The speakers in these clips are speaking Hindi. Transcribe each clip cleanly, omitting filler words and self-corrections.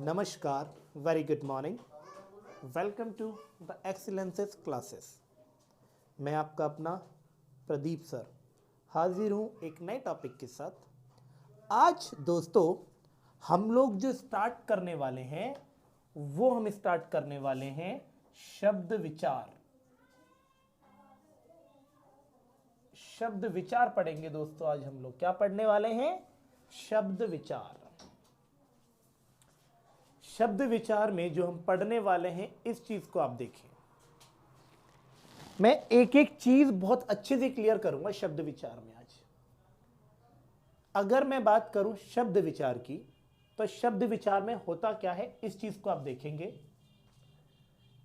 नमस्कार, very good morning. Welcome to the excellences classes. मैं आपका अपना प्रदीप सर हाजिर हूँ एक नए टॉपिक के साथ। आज दोस्तों हम लोग जो स्टार्ट करने वाले हैं वो हम स्टार्ट करने वाले हैं शब्द विचार। शब्द विचार पढ़ेंगे दोस्तों। आज हम लोग क्या पढ़ने वाले हैं? शब्द विचार। शब्द विचार में जो हम पढ़ने वाले हैं इस चीज को आप देखें। मैं एक एक चीज बहुत अच्छे से क्लियर करूंगा शब्द विचार में। आज अगर मैं बात करूं शब्द विचार की तो शब्द विचार में होता क्या है इस चीज को आप देखेंगे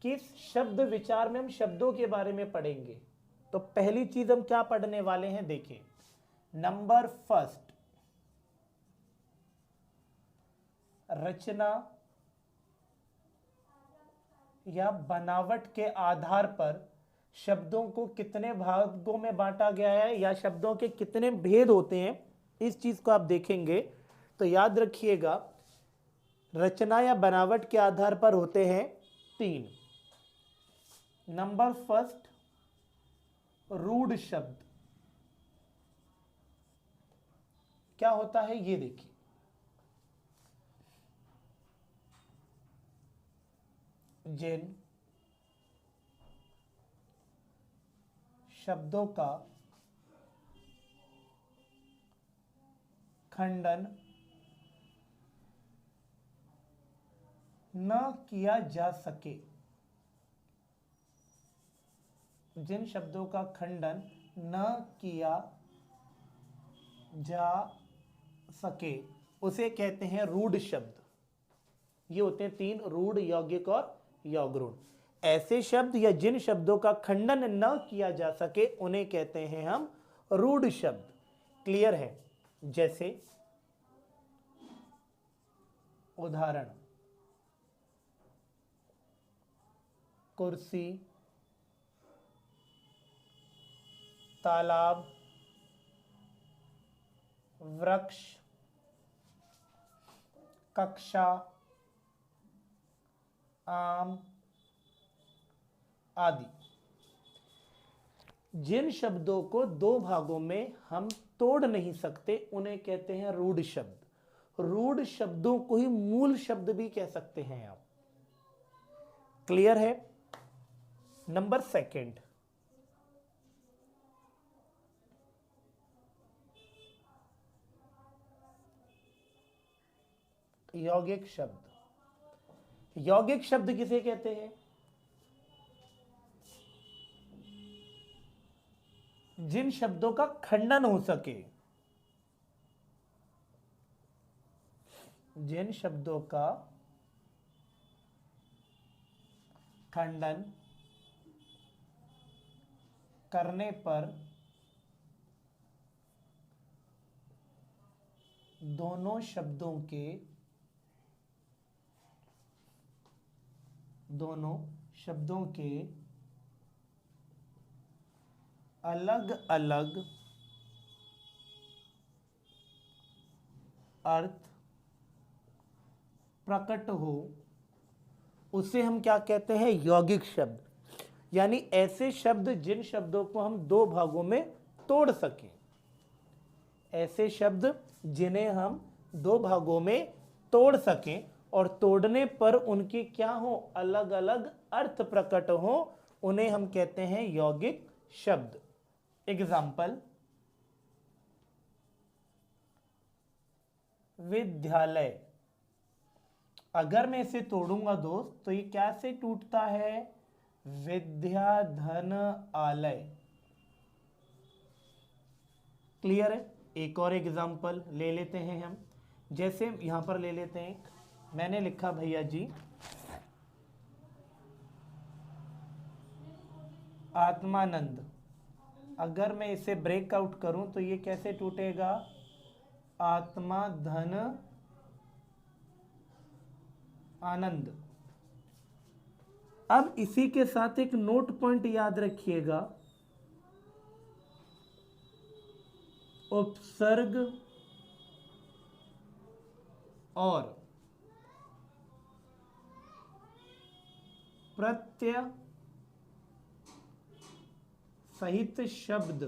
कि इस शब्द विचार में हम शब्दों के बारे में पढ़ेंगे। तो पहली चीज हम क्या पढ़ने वाले हैं देखें। नंबर फर्स्ट, रचना या बनावट के आधार पर शब्दों को कितने भागों में बांटा गया है या शब्दों के कितने भेद होते हैं इस चीज को आप देखेंगे। तो याद रखिएगा, रचना या बनावट के आधार पर होते हैं 3। नंबर फर्स्ट, रूढ़ शब्द। क्या होता है ये देखिए। जिन शब्दों का खंडन न किया जा सके, जिन शब्दों का खंडन न किया जा सके उसे कहते हैं रूढ़ शब्द। ये होते हैं 3, रूढ़, यौगिक और यौगरूढ़। ऐसे शब्द या जिन शब्दों का खंडन न किया जा सके उन्हें कहते हैं हम रूढ़ शब्द। क्लियर है? जैसे उदाहरण, कुर्सी, तालाब, वृक्ष, कक्षा, आम आदि। जिन शब्दों को 2 भागों में हम तोड़ नहीं सकते उन्हें कहते हैं रूढ़ शब्द। रूढ़ शब्दों को ही मूल शब्द भी कह सकते हैं आप। क्लियर है? नंबर सेकंड, यौगिक शब्द। यौगिक शब्द किसे कहते हैं? जिन शब्दों का खंडन हो सके, जिन शब्दों का खंडन करने पर दोनों शब्दों के अलग अलग अर्थ प्रकट हो उसे हम क्या कहते हैं? यौगिक शब्द। यानी ऐसे शब्द जिन शब्दों को हम 2 भागों में तोड़ सकें। ऐसे शब्द जिन्हें हम 2 भागों में तोड़ सकें और तोड़ने पर उनके क्या हो? अलग अलग अर्थ प्रकट हो, उन्हें हम कहते हैं यौगिक शब्द। एग्जाम्पल, विद्यालय। अगर मैं इसे तोड़ूंगा दोस्त तो ये कैसे टूटता है? विद्या धन आलय। क्लियर है? एक और एग्जाम्पल ले लेते हैं हम। जैसे यहां पर ले लेते हैं, मैंने लिखा भैया जी आत्मानंद। अगर मैं इसे ब्रेकआउट करूं तो ये कैसे टूटेगा? आत्मा धन आनंद। अब इसी के साथ एक नोट पॉइंट याद रखिएगा, उपसर्ग और प्रत्यय सहित शब्द,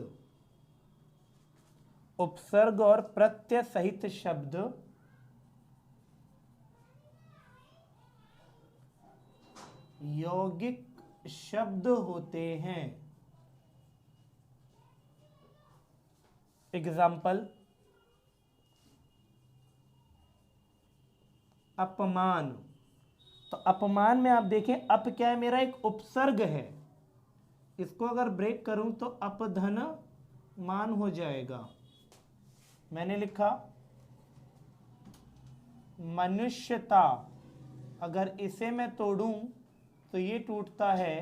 उपसर्ग और प्रत्यय सहित शब्द यौगिक शब्द होते हैं। एग्जाम्पल, अपमान। तो अपमान में आप देखें, अप क्या है, मेरा एक उपसर्ग है, इसको अगर ब्रेक करूं तो अपधन मान हो जाएगा। मैंने लिखा मनुष्यता, अगर इसे मैं तोड़ूं तो ये टूटता है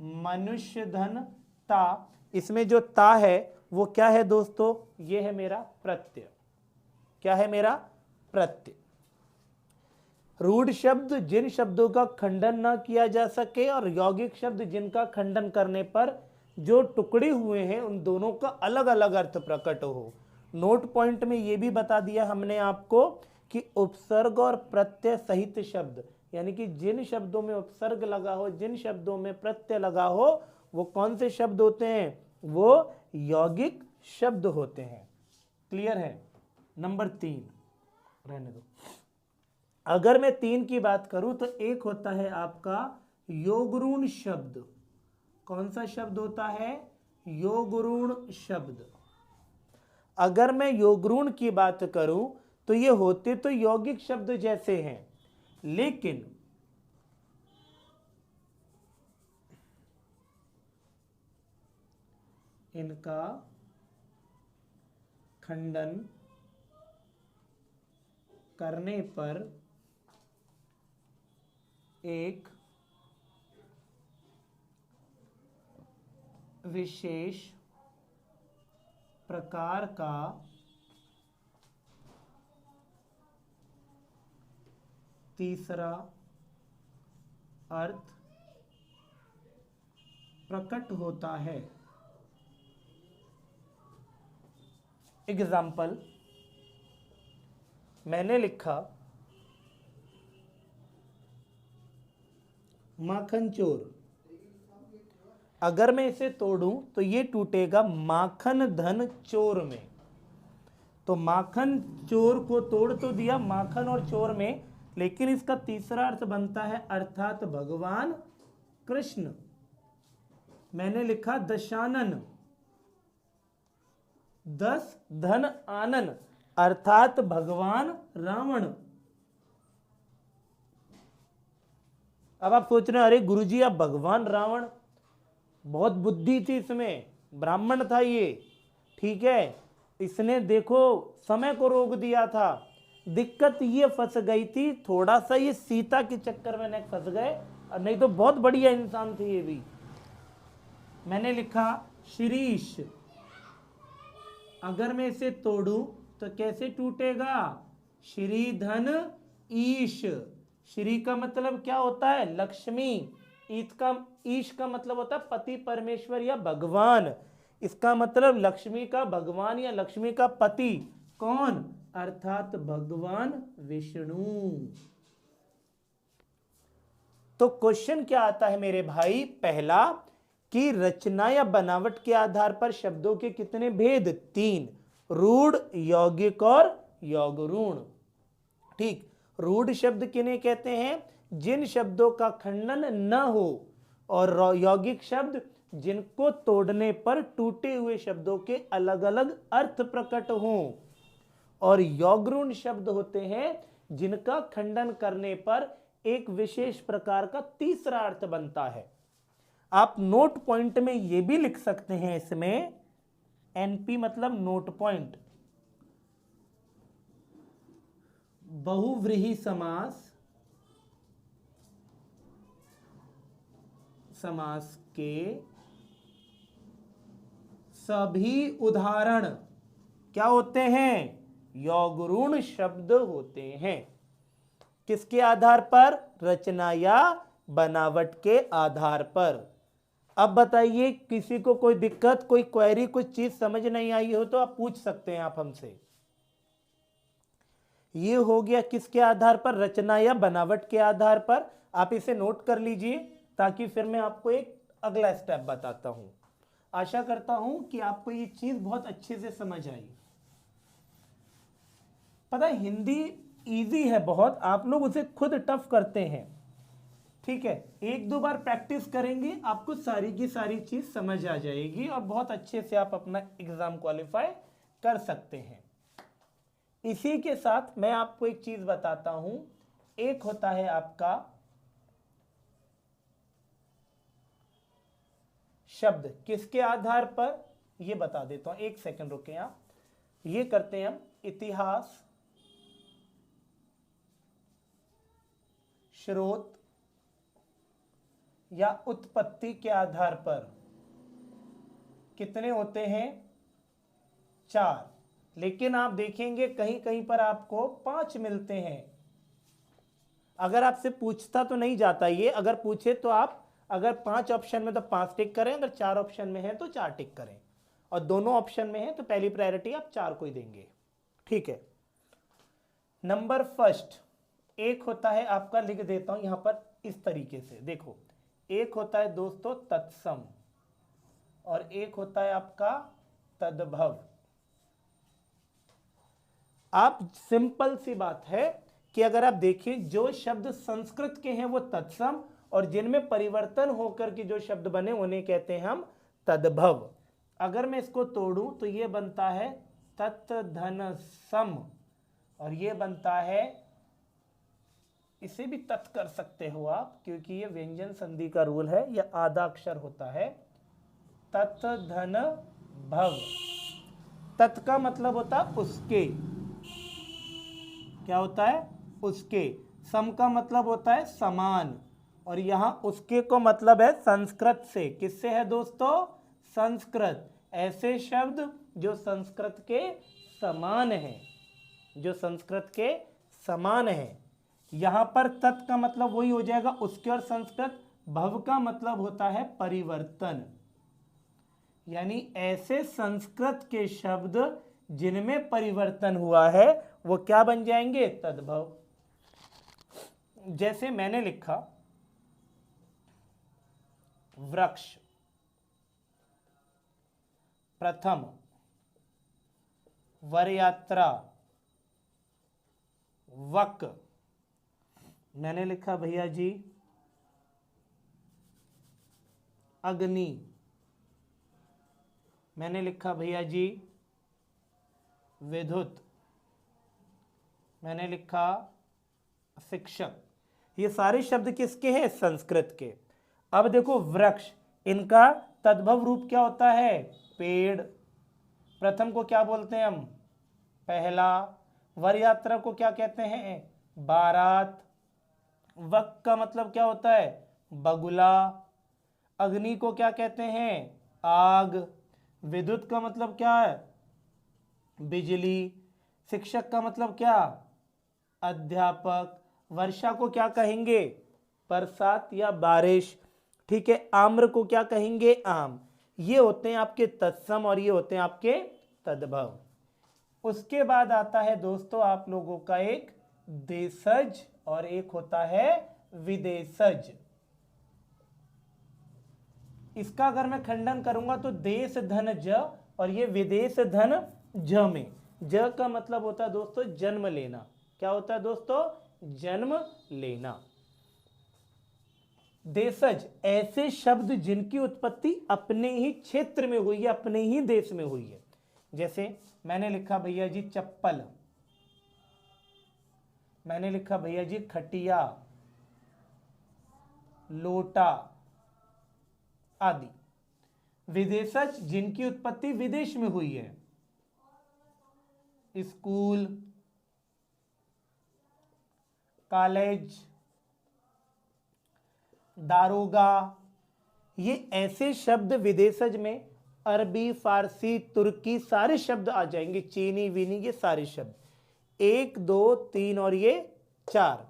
मनुष्य धन ता। इसमें जो ता है वो क्या है दोस्तों, ये है मेरा प्रत्यय। क्या है मेरा प्रत्यय। रूढ़ शब्द जिन शब्दों का खंडन ना किया जा सके और यौगिक शब्द जिनका खंडन करने पर जो टुकड़े हुए हैं उन दोनों का अलग अलग अर्थ प्रकट हो। नोट पॉइंट में ये भी बता दिया हमने आपको कि उपसर्ग और प्रत्यय सहित शब्द, यानी कि जिन शब्दों में उपसर्ग लगा हो, जिन शब्दों में प्रत्यय लगा हो, वो कौन से शब्द होते हैं, वो यौगिक शब्द होते हैं। क्लियर है। नंबर 3 रहने दो। अगर मैं 3 की बात करूं तो एक होता है आपका योगऋण शब्द। कौन सा शब्द होता है, योगऋण शब्द। अगर मैं योगऋण की बात करूं तो ये होते तो यौगिक शब्द जैसे हैं, लेकिन इनका खंडन करने पर एक विशेष प्रकार का तीसरा अर्थ प्रकट होता है। एग्जाम्पल, मैंने लिखा माखन चोर। अगर मैं इसे तोड़ूं तो ये टूटेगा माखन धन चोर में। तो माखन चोर को तोड़ तो दिया माखन और चोर में, लेकिन इसका तीसरा अर्थ बनता है अर्थात भगवान कृष्ण। मैंने लिखा दशानन, 10 धन आनन अर्थात भगवान रावण। अब आप सोच रहे हैं अरे गुरुजी आप भगवान रावण, बहुत बुद्धि थी इसमें, ब्राह्मण था ये, ठीक है, इसने देखो समय को रोक दिया था। दिक्कत ये फंस गई थी थोड़ा सा, ये सीता के चक्कर में नहीं फंस गए, और नहीं तो बहुत बढ़िया इंसान थे ये भी। मैंने लिखा शिरीष। अगर मैं इसे तोड़ूं तो कैसे टूटेगा, श्री धन ईश। श्री का मतलब क्या होता है, लक्ष्मी। ईश का मतलब होता है पति परमेश्वर या भगवान। इसका मतलब लक्ष्मी का भगवान या लक्ष्मी का पति। कौन, अर्थात भगवान विष्णु। तो क्वेश्चन क्या आता है मेरे भाई, पहला कि रचना या बनावट के आधार पर शब्दों के कितने भेद, 3, रूढ़, यौगिक और यौगऋण। ठीक, रूढ़ शब्द किन्हें कहते हैं, जिन शब्दों का खंडन न हो, और यौगिक शब्द जिनको तोड़ने पर टूटे हुए शब्दों के अलग अलग अर्थ प्रकट हों, और यौगऋण शब्द होते हैं जिनका खंडन करने पर एक विशेष प्रकार का तीसरा अर्थ बनता है। आप नोट पॉइंट में यह भी लिख सकते हैं, इसमें एनपी मतलब नोट पॉइंट, बहुव्रीहि समास के सभी उदाहरण क्या होते हैं, यौगऋण शब्द होते हैं। किसके आधार पर, रचना या बनावट के आधार पर। अब बताइए किसी को कोई दिक्कत, कोई क्वेरी, कुछ चीज समझ नहीं आई हो तो आप पूछ सकते हैं आप हमसे। ये हो गया किसके आधार पर, रचना या बनावट के आधार पर। आप इसे नोट कर लीजिए ताकि फिर मैं आपको एक अगला स्टेप बताता हूं। आशा करता हूं कि आपको ये चीज बहुत अच्छे से समझ आई। पता है हिंदी इजी है बहुत, आप लोग उसे खुद टफ करते हैं। ठीक है, एक दो बार प्रैक्टिस करेंगे आपको सारी की सारी चीज समझ आ जाएगी और बहुत अच्छे से आप अपना एग्जाम क्वालिफाई कर सकते हैं। इसी के साथ मैं आपको एक चीज बताता हूं। एक होता है आपका शब्द, किसके आधार पर, ये बता देता हूं, एक सेकंड रुके आप। ये करते हैं हम इतिहास, स्रोत या उत्पत्ति के आधार पर। कितने होते हैं? 4। लेकिन आप देखेंगे कहीं कहीं पर आपको 5 मिलते हैं। अगर आपसे पूछता तो नहीं जाता ये, अगर पूछे तो आप अगर 5 ऑप्शन में तो 5 टिक करें, अगर 4 ऑप्शन में है तो 4 टिक करें, और दोनों ऑप्शन में है तो पहली प्रायोरिटी आप 4 को ही देंगे। ठीक है, नंबर फर्स्ट एक होता है आपका, लिख देता हूं यहां पर इस तरीके से, देखो एक होता है दोस्तों तत्सम और एक होता है आपका तद्भव। आप सिंपल सी बात है कि अगर आप देखें जो शब्द संस्कृत के हैं वो तत्सम, और जिनमें परिवर्तन होकर के जो शब्द बने उन्हें कहते हैं हम तद्भव। अगर मैं इसको तोड़ूं तो ये बनता है तत्धनसम, और ये बनता है, इसे भी तत् कर सकते हो आप क्योंकि ये व्यंजन संधि का रूल है, यह आधा अक्षर होता है, तत् धन भव। तत् का मतलब होता है उसके, क्या होता है? उसके। सम का मतलब होता है समान, और यहां उसके को मतलब है संस्कृत से। किससे है दोस्तों? संस्कृत। ऐसे शब्द जो संस्कृत के समान हैं, जो संस्कृत के समान है। यहां पर तत् का मतलब वही हो जाएगा उसके और संस्कृत। भव का मतलब होता है परिवर्तन, यानी ऐसे संस्कृत के शब्द जिनमें परिवर्तन हुआ है वो क्या बन जाएंगे? तद्भव। जैसे मैंने लिखा वृक्ष, प्रथम, वरयात्रा, वक। मैंने लिखा भैया जी अग्नि, मैंने लिखा भैया जी विद्युत, मैंने लिखा शिक्षक। ये सारे शब्द किसके हैं? संस्कृत के। अब देखो वृक्ष, इनका तद्भव रूप क्या होता है? पेड़। प्रथम को क्या बोलते हैं हम? पहला। वरयात्रा को क्या कहते हैं? बारात। वक का मतलब क्या होता है? बगुला। अग्नि को क्या कहते हैं? आग। विद्युत का मतलब क्या है? बिजली। शिक्षक का मतलब क्या? अध्यापक। वर्षा को क्या कहेंगे? बरसात या बारिश। ठीक है, आम्र को क्या कहेंगे? आम। ये होते हैं आपके तत्सम और ये होते हैं आपके तद्भव। उसके बाद आता है दोस्तों आप लोगों का एक देशज और एक होता है विदेशज। इसका अगर मैं खंडन करूंगा तो देश धन ज, और ये विदेश धन ज में ज का मतलब होता है दोस्तों जन्म लेना। क्या होता है दोस्तों? जन्म लेना। देशज ऐसे शब्द जिनकी उत्पत्ति अपने ही क्षेत्र में हुई है, अपने ही देश में हुई है। जैसे मैंने लिखा भैया जी चप्पल, मैंने लिखा भैया जी खटिया, लोटा आदि। विदेशज जिनकी उत्पत्ति विदेश में हुई है, स्कूल, कॉलेज, दारोगा। ये ऐसे शब्द विदेशज में अरबी, फारसी, तुर्की सारे शब्द आ जाएंगे, चीनी वीनी, ये सारे शब्द 1 2 3 और ये 4।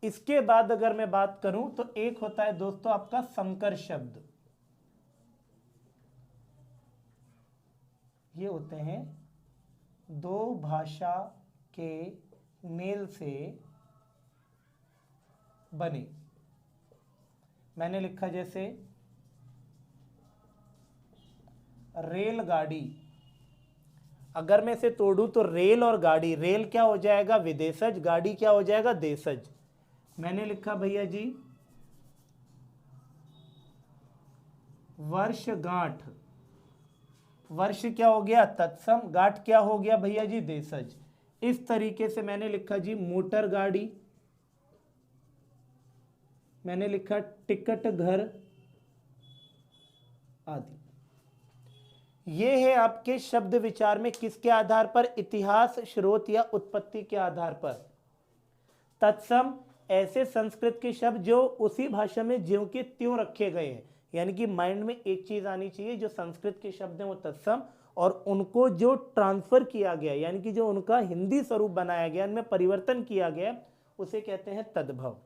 इसके बाद अगर मैं बात करूं तो एक होता है दोस्तों आपका संकर शब्द। ये होते हैं दो भाषा के मेल से बने। मैंने लिखा जैसे रेलगाड़ी, अगर मैं इसे तोड़ूं तो रेल और गाड़ी, रेल क्या हो जाएगा विदेशज, गाड़ी क्या हो जाएगा देशज। मैंने लिखा भैया जी वर्षगांठ, वर्ष क्या हो गया तत्सम, गांठ क्या हो गया भैया जी देशज। इस तरीके से मैंने लिखा जी मोटर गाड़ी, मैंने लिखा टिकट घर आदि। ये है आपके शब्द विचार में किसके आधार पर, इतिहास, स्रोत या उत्पत्ति के आधार पर। तत्सम ऐसे संस्कृत के शब्द जो उसी भाषा में ज्यों के त्यों रखे गए हैं, यानी कि माइंड में एक चीज आनी चाहिए, जो संस्कृत के शब्द हैं वो तत्सम, और उनको जो ट्रांसफर किया गया यानी कि जो उनका हिंदी स्वरूप बनाया गया, इनमें परिवर्तन किया गया, उसे कहते हैं तद्भव।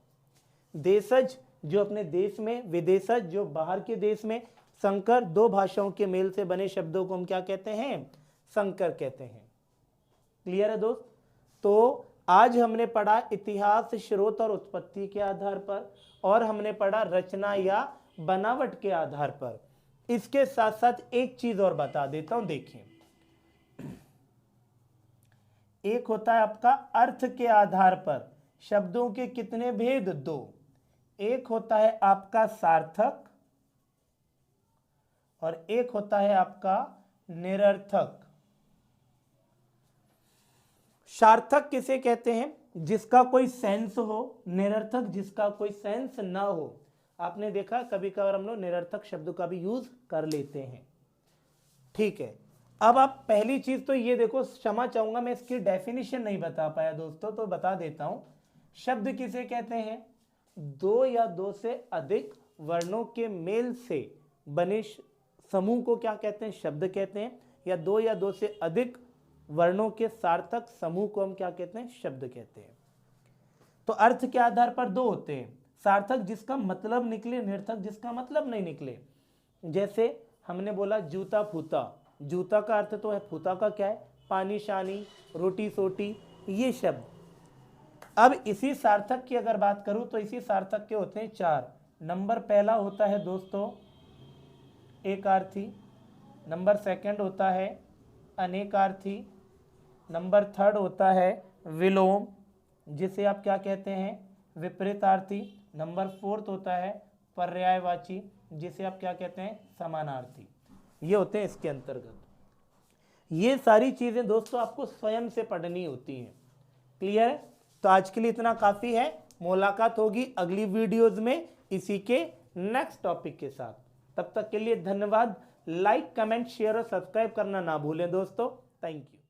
देशज जो अपने देश में, विदेशज जो बाहर के देश में, संकर दो भाषाओं के मेल से बने शब्दों को हम क्या कहते हैं, संकर कहते हैं। क्लियर है दोस्त। तो आज हमने पढ़ा इतिहास, स्रोत और उत्पत्ति के आधार पर, और हमने पढ़ा रचना या बनावट के आधार पर। इसके साथ साथ एक चीज और बता देता हूं, देखिए एक होता है आपका अर्थ के आधार पर शब्दों के कितने भेद, दो। एक होता है आपका सार्थक और एक होता है आपका निरर्थक। सार्थक किसे कहते हैं, जिसका कोई सेंस हो, निरर्थक जिसका कोई सेंस ना हो। आपने देखा कभी कभार हम लोग निरर्थक शब्द का भी यूज कर लेते हैं। ठीक है, अब आप पहली चीज तो ये देखो, क्षमा चाहूंगा मैं इसकी डेफिनेशन नहीं बता पाया दोस्तों, तो बता देता हूं। शब्द किसे कहते हैं, दो या दो से अधिक वर्णों के मेल से बने समूह को क्या कहते हैं, शब्द कहते हैं, या दो या दो से अधिक वर्णों के सार्थक समूह को हम क्या कहते हैं, शब्द कहते हैं। तो अर्थ के आधार पर दो होते हैं, सार्थक जिसका मतलब निकले, निरर्थक जिसका मतलब नहीं निकले। जैसे हमने बोला जूता फूता, जूता का अर्थ तो है, फूता का क्या है, पानी शानी, रोटी सोटी, ये शब्द। अब इसी सार्थक की अगर बात करूं तो इसी सार्थक के होते हैं चार। नंबर पहला होता है दोस्तों एकार्थी, नंबर सेकंड होता है अनेकार्थी, नंबर थर्ड होता है विलोम, जिसे आप क्या कहते हैं, विपरीतार्थी, नंबर फोर्थ होता है पर्यायवाची, जिसे आप क्या कहते हैं, समानार्थी। ये होते हैं इसके अंतर्गत। ये सारी चीजें दोस्तों आपको स्वयं से पढ़नी होती हैं। क्लियर है। तो आज के लिए इतना काफी है, मुलाकात होगी अगली वीडियोज में इसी के नेक्स्ट टॉपिक के साथ। तब तक के लिए धन्यवाद। लाइक, कमेंट, शेयर और सब्सक्राइब करना ना भूलें दोस्तों। Thank you.